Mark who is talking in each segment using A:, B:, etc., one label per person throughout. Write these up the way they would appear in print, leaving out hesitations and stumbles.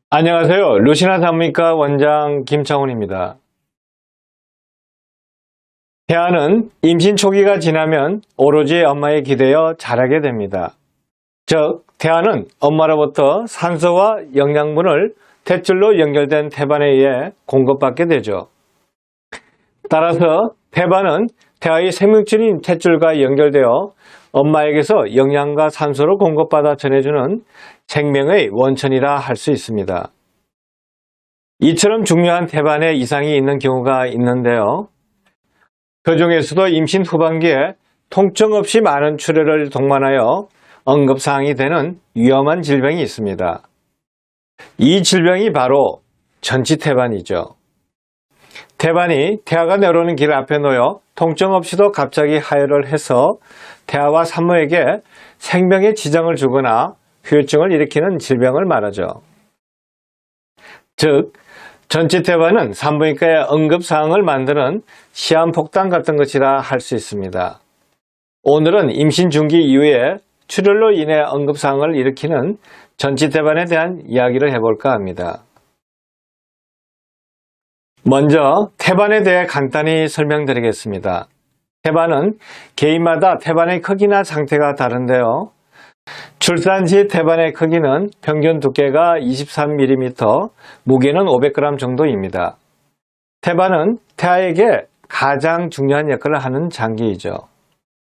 A: 안녕하세요. 루시나 산부인과 원장 김창훈입니다. 태아는 임신 초기가 지나면 오로지 엄마에 기대어 자라게 됩니다. 즉, 태아는 엄마로부터 산소와 영양분을 탯줄로 연결된 태반에 의해 공급받게 되죠. 따라서 태반은 태아의 생명줄인 탯줄과 연결되어 엄마에게서 영양과 산소를 공급받아 전해주는 생명의 원천이라 할 수 있습니다. 이처럼 중요한 태반에 이상이 있는 경우가 있는데요. 그 중에서도 임신 후반기에 통증 없이 많은 출혈을 동반하여 응급사항이 되는 위험한 질병이 있습니다. 이 질병이 바로 전치태반이죠. 태반이 태아가 내려오는 길 앞에 놓여 통증 없이도 갑자기 하혈을 해서 태아와 산모에게 생명에 지장을 주거나 후유증을 일으키는 질병을 말하죠. 즉, 전치태반은 산부인과의 응급사항을 만드는 시한폭탄 같은 것이라 할 수 있습니다. 오늘은 임신 중기 이후에 출혈로 인해 응급사항을 일으키는 전치태반에 대한 이야기를 해볼까 합니다. 먼저 태반에 대해 간단히 설명드리겠습니다. 태반은 개인마다 태반의 크기나 상태가 다른데요. 출산 시 태반의 크기는 평균 두께가 23mm, 무게는 500g 정도입니다. 태반은 태아에게 가장 중요한 역할을 하는 장기이죠.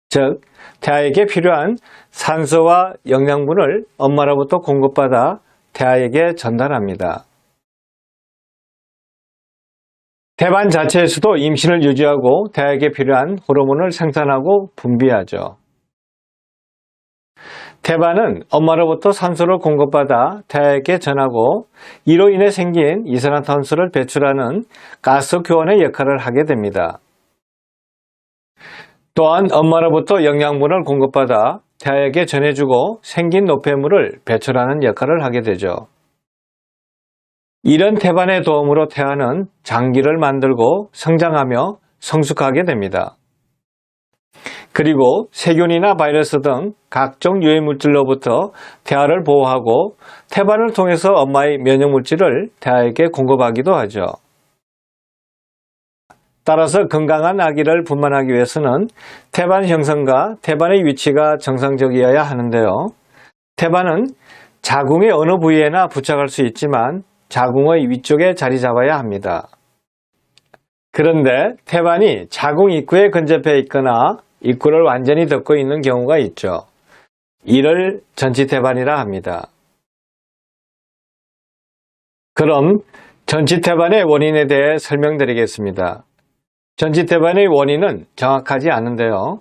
A: 즉, 태아에게 필요한 산소와 영양분을 엄마로부터 공급받아 태아에게 전달합니다. 태반 자체에서도 임신을 유지하고 태아에게 필요한 호르몬을 생산하고 분비하죠. 태반은 엄마로부터 산소를 공급받아 태아에게 전하고 이로 인해 생긴 이산화탄소를 배출하는 가스 교환의 역할을 하게 됩니다. 또한 엄마로부터 영양분을 공급받아 태아에게 전해주고 생긴 노폐물을 배출하는 역할을 하게 되죠. 이런 태반의 도움으로 태아는 장기를 만들고 성장하며 성숙하게 됩니다. 그리고 세균이나 바이러스 등 각종 유해물질로부터 태아를 보호하고 태반을 통해서 엄마의 면역물질을 태아에게 공급하기도 하죠. 따라서 건강한 아기를 분만하기 위해서는 태반 형성과 태반의 위치가 정상적이어야 하는데요. 태반은 자궁의 어느 부위에나 부착할 수 있지만 자궁의 위쪽에 자리 잡아야 합니다. 그런데 태반이 자궁 입구에 근접해 있거나 입구를 완전히 덮고 있는 경우가 있죠. 이를 전치태반이라 합니다. 그럼 전치태반의 원인에 대해 설명드리겠습니다. 전치태반의 원인은 정확하지 않은데요.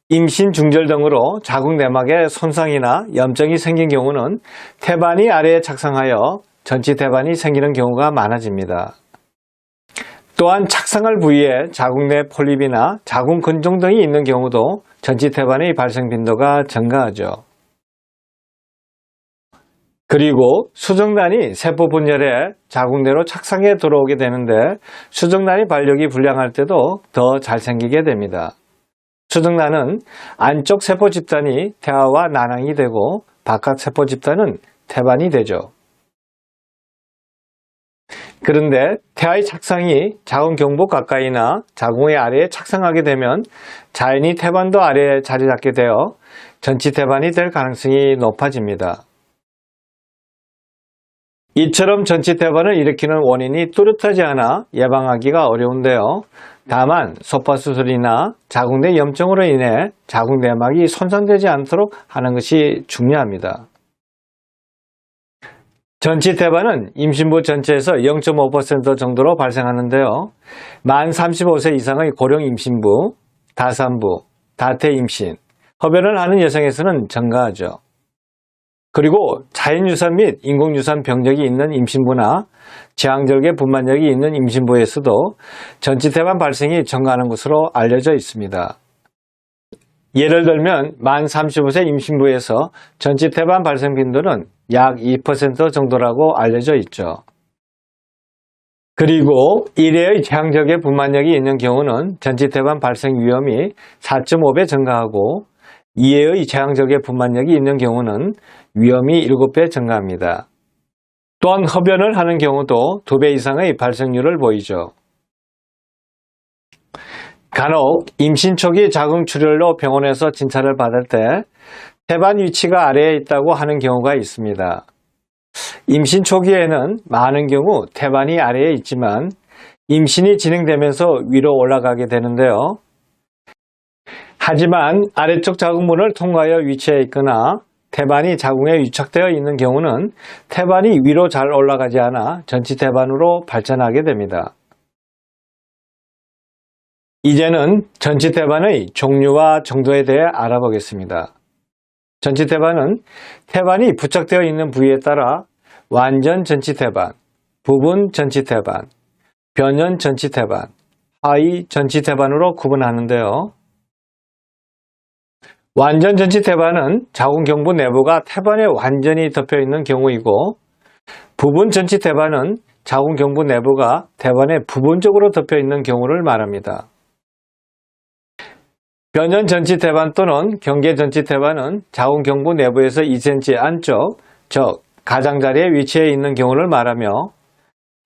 A: 임신 중절 등으로 자궁 내막에 손상이나 염증이 생긴 경우는 태반이 아래에 착상하여 전치태반이 생기는 경우가 많아집니다. 또한 착상할 부위에 자궁 내 폴립이나 자궁 근종 등이 있는 경우도 전치태반의 발생 빈도가 증가하죠. 그리고 수정란이 세포 분열에 자궁 내로 착상해 들어오게 되는데 수정란이 발육이 불량할 때도 더 잘 생기게 됩니다. 수정란은 안쪽 세포 집단이 태아와 난항이 되고 바깥 세포 집단은 태반이 되죠. 그런데 태아의 착상이 자궁 경부 가까이나 자궁의 아래에 착상하게 되면 자연히 태반도 아래에 자리 잡게 되어 전치태반이 될 가능성이 높아집니다. 이처럼 전치태반을 일으키는 원인이 뚜렷하지 않아 예방하기가 어려운데요. 다만 소파수술이나 자궁 내 염증으로 인해 자궁 내막이 손상되지 않도록 하는 것이 중요합니다. 전치태반은 임신부 전체에서 0.5% 정도로 발생하는데요. 만 35세 이상의 고령 임신부, 다산부, 다태 임신, 흡연을 하는 여성에서는 증가하죠. 그리고 자연유산 및 인공유산 병력이 있는 임신부나 지향절개 분만력이 있는 임신부에서도 전치태반 발생이 증가하는 것으로 알려져 있습니다. 예를 들면 만 35세 임신부에서 전치태반 발생 빈도는 약 2% 정도라고 알려져 있죠. 그리고 1회의 지향절개 분만력이 있는 경우는 전치태반 발생 위험이 4.5배 증가하고 2회의 지향절개 분만력이 있는 경우는 위험이 7배 증가합니다. 또한 흡연을 하는 경우도 2배 이상의 발생률을 보이죠. 간혹 임신 초기 자궁출혈로 병원에서 진찰을 받을 때 태반 위치가 아래에 있다고 하는 경우가 있습니다. 임신 초기에는 많은 경우 태반이 아래에 있지만 임신이 진행되면서 위로 올라가게 되는데요. 하지만 아래쪽 자궁문을 통과하여 위치해 있거나 태반이 자궁에 유착되어 있는 경우는 태반이 위로 잘 올라가지 않아 전치태반으로 발전하게 됩니다. 이제는 전치태반의 종류와 정도에 대해 알아보겠습니다. 전치태반은 태반이 부착되어 있는 부위에 따라 완전 전치태반, 부분 전치태반, 변연 전치태반, 하위 전치태반으로 구분하는데요. 완전 전치태반은 자궁경부 내부가 태반에 완전히 덮여 있는 경우이고, 부분 전치태반은 자궁경부 내부가 태반에 부분적으로 덮여 있는 경우를 말합니다. 변연 전치태반 또는 경계 전치태반은 자궁경부 내부에서 2cm 안쪽, 즉 가장자리에 위치해 있는 경우를 말하며,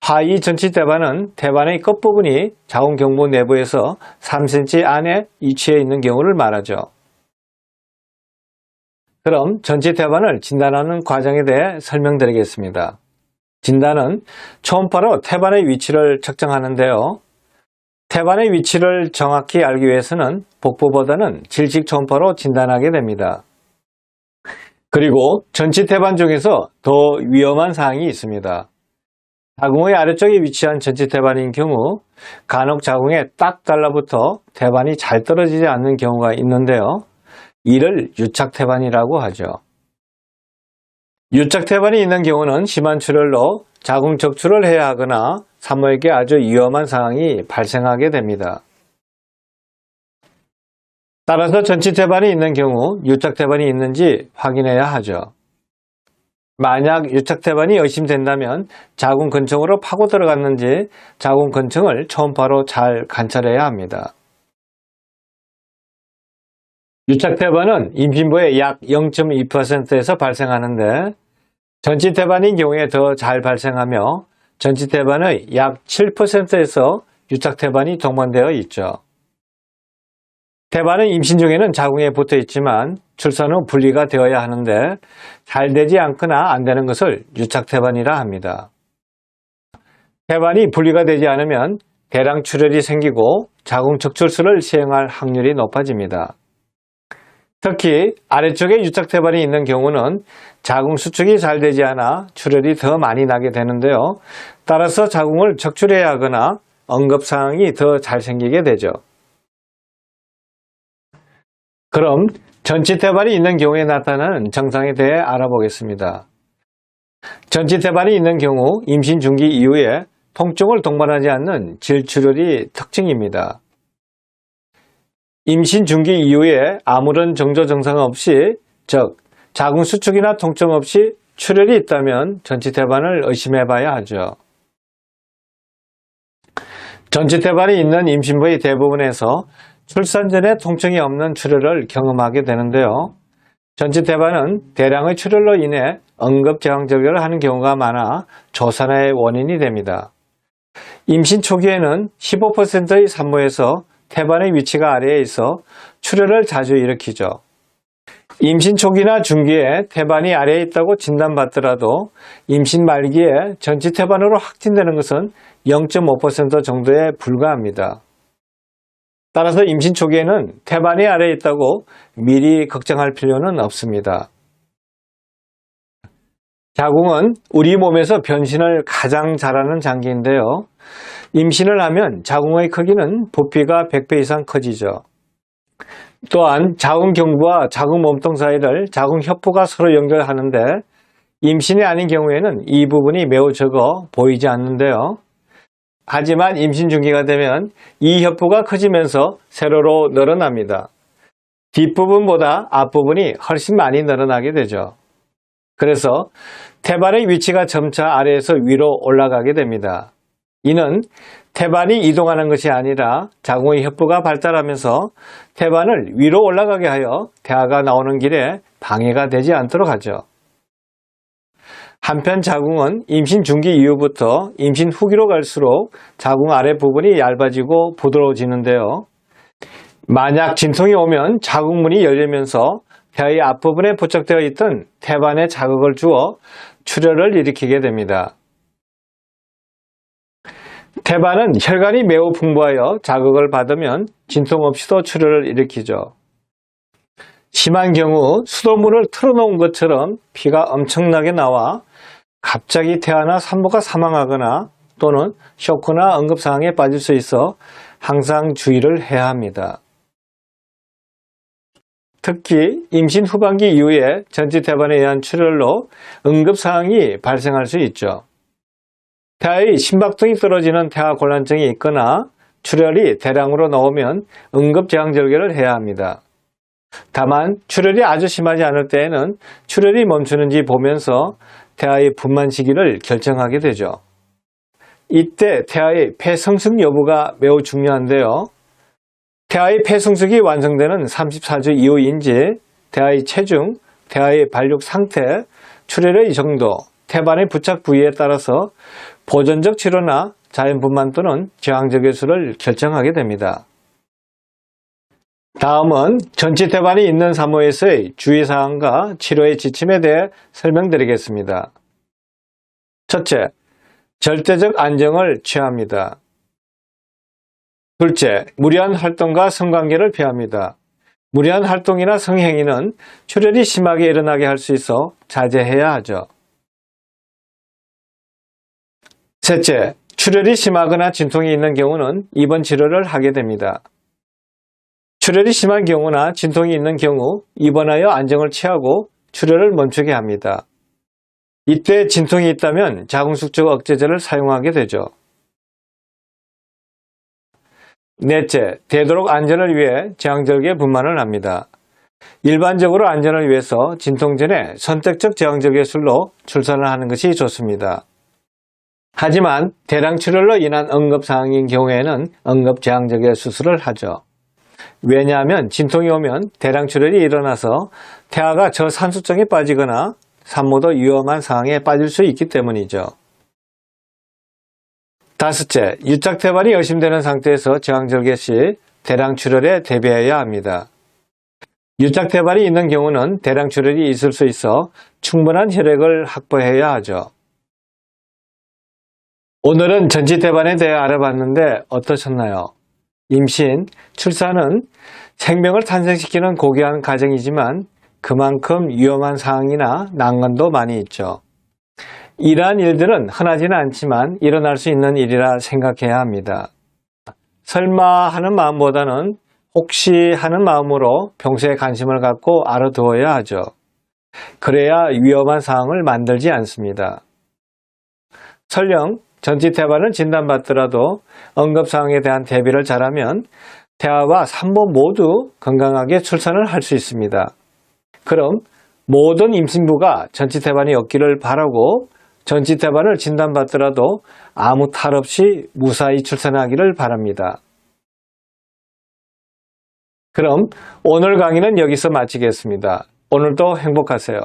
A: 하위 전치태반은 태반의 끝부분이 자궁경부 내부에서 3cm 안에 위치해 있는 경우를 말하죠. 그럼 전치태반을 진단하는 과정에 대해 설명드리겠습니다. 진단은 초음파로 태반의 위치를 측정하는데요. 태반의 위치를 정확히 알기 위해서는 복부보다는 질식 초음파로 진단하게 됩니다. 그리고 전치태반 중에서 더 위험한 사항이 있습니다. 자궁의 아래쪽에 위치한 전치태반인 경우 간혹 자궁에 딱 달라붙어 태반이 잘 떨어지지 않는 경우가 있는데요. 이를 유착태반이라고 하죠. 유착태반이 있는 경우는 심한 출혈로 자궁 적출을 해야 하거나 산모에게 아주 위험한 상황이 발생하게 됩니다. 따라서 전치태반이 있는 경우 유착태반이 있는지 확인해야 하죠. 만약 유착태반이 의심된다면 자궁 근청으로 파고 들어갔는지 자궁 근청을 초음파로 잘 관찰해야 합니다. 유착태반은 임신부의 약 0.2%에서 발생하는데 전치태반인 경우에 더 잘 발생하며 전치태반의 약 7%에서 유착태반이 동반되어 있죠. 태반은 임신 중에는 자궁에 붙어 있지만 출산 후 분리가 되어야 하는데 잘 되지 않거나 안 되는 것을 유착태반이라 합니다. 태반이 분리가 되지 않으면 대량 출혈이 생기고 자궁 적출술을 시행할 확률이 높아집니다. 특히 아래쪽에 유착태반이 있는 경우는 자궁 수축이 잘 되지 않아 출혈이 더 많이 나게 되는데요. 따라서 자궁을 적출해야 하거나 응급상황이 더 잘 생기게 되죠. 그럼 전치태반이 있는 경우에 나타나는 증상에 대해 알아보겠습니다. 전치태반이 있는 경우 임신 중기 이후에 통증을 동반하지 않는 질출혈이 특징입니다. 임신 중기 이후에 아무런 정조 증상 없이, 즉 자궁 수축이나 통증 없이 출혈이 있다면 전치태반을 의심해 봐야 하죠. 전치태반이 있는 임신부의 대부분에서 출산 전에 통증이 없는 출혈을 경험하게 되는데요. 전치태반은 대량의 출혈로 인해 응급제왕절개를 하는 경우가 많아 조산의 원인이 됩니다. 임신 초기에는 15%의 산모에서 태반의 위치가 아래에 있어 출혈을 자주 일으키죠. 임신 초기나 중기에 태반이 아래에 있다고 진단받더라도 임신 말기에 전치태반으로 확진되는 것은 0.5% 정도에 불과합니다. 따라서 임신 초기에는 태반이 아래에 있다고 미리 걱정할 필요는 없습니다. 자궁은 우리 몸에서 변신을 가장 잘하는 장기인데요. 임신을 하면 자궁의 크기는 부피가 100배 이상 커지죠. 또한 자궁경부와 자궁 몸통 사이를 자궁협부가 서로 연결하는데 임신이 아닌 경우에는 이 부분이 매우 적어 보이지 않는데요. 하지만 임신 중기가 되면 이 협부가 커지면서 세로로 늘어납니다. 뒷부분보다 앞부분이 훨씬 많이 늘어나게 되죠. 그래서 태반의 위치가 점차 아래에서 위로 올라가게 됩니다. 이는 태반이 이동하는 것이 아니라 자궁의 협부가 발달하면서 태반을 위로 올라가게 하여 태아가 나오는 길에 방해가 되지 않도록 하죠. 한편 자궁은 임신 중기 이후부터 임신 후기로 갈수록 자궁 아래 부분이 얇아지고 부드러워지는데요. 만약 진통이 오면 자궁문이 열리면서 태아의 앞부분에 부착되어 있던 태반에 자극을 주어 출혈을 일으키게 됩니다. 태반은 혈관이 매우 풍부하여 자극을 받으면 진통 없이도 출혈을 일으키죠. 심한 경우 수돗물을 틀어놓은 것처럼 피가 엄청나게 나와 갑자기 태아나 산모가 사망하거나 또는 쇼크나 응급상황에 빠질 수 있어 항상 주의를 해야 합니다. 특히 임신 후반기 이후에 전치태반에 의한 출혈로 응급상황이 발생할 수 있죠. 태아의 심박동이 떨어지는 태아곤란증이 있거나 출혈이 대량으로 나오면 응급제왕절개를 해야 합니다. 다만 출혈이 아주 심하지 않을 때에는 출혈이 멈추는지 보면서 태아의 분만 시기를 결정하게 되죠. 이때 태아의 폐성숙 여부가 매우 중요한데요. 태아의 폐성숙이 완성되는 34주 이후인지 태아의 체중, 태아의 발육 상태, 출혈의 정도, 태반의 부착 부위에 따라서 보존적 치료나 자연분만 또는 제왕절개술을 결정하게 됩니다. 다음은 전치태반이 있는 산모에서의 주의사항과 치료의 지침에 대해 설명드리겠습니다. 첫째, 절대적 안정을 취합니다. 둘째, 무리한 활동과 성관계를 피합니다. 무리한 활동이나 성행위는 출혈이 심하게 일어나게 할 수 있어 자제해야 하죠. 셋째, 출혈이 심하거나 진통이 있는 경우는 입원 치료를 하게 됩니다. 출혈이 심한 경우나 진통이 있는 경우 입원하여 안정을 취하고 출혈을 멈추게 합니다. 이때 진통이 있다면 자궁숙적 억제제를 사용하게 되죠. 넷째, 되도록 안전을 위해 제왕절개 분만을 합니다. 일반적으로 안전을 위해서 진통 전에 선택적 제왕절개술로 출산을 하는 것이 좋습니다. 하지만 대량 출혈로 인한 응급상황인 경우에는 응급제왕절개 수술을 하죠. 왜냐하면 진통이 오면 대량 출혈이 일어나서 태아가 저산소증에 빠지거나 산모도 위험한 상황에 빠질 수 있기 때문이죠. 다섯째, 유착태반이 의심되는 상태에서 제왕절개 시 대량 출혈에 대비해야 합니다. 유착태반이 있는 경우는 대량 출혈이 있을 수 있어 충분한 혈액을 확보해야 하죠. 오늘은 전치태반에 대해 알아봤는데 어떠셨나요? 임신, 출산은 생명을 탄생시키는 고귀한 과정이지만 그만큼 위험한 상황이나 난관도 많이 있죠. 이러한 일들은 흔하지는 않지만 일어날 수 있는 일이라 생각해야 합니다. 설마 하는 마음보다는 혹시 하는 마음으로 평소에 관심을 갖고 알아두어야 하죠. 그래야 위험한 상황을 만들지 않습니다. 설령 전치태반을 진단받더라도 응급상황에 대한 대비를 잘하면 태아와 산모 모두 건강하게 출산을 할 수 있습니다. 그럼 모든 임신부가 전치태반이 없기를 바라고 전치태반을 진단받더라도 아무 탈 없이 무사히 출산하기를 바랍니다. 그럼 오늘 강의는 여기서 마치겠습니다. 오늘도 행복하세요.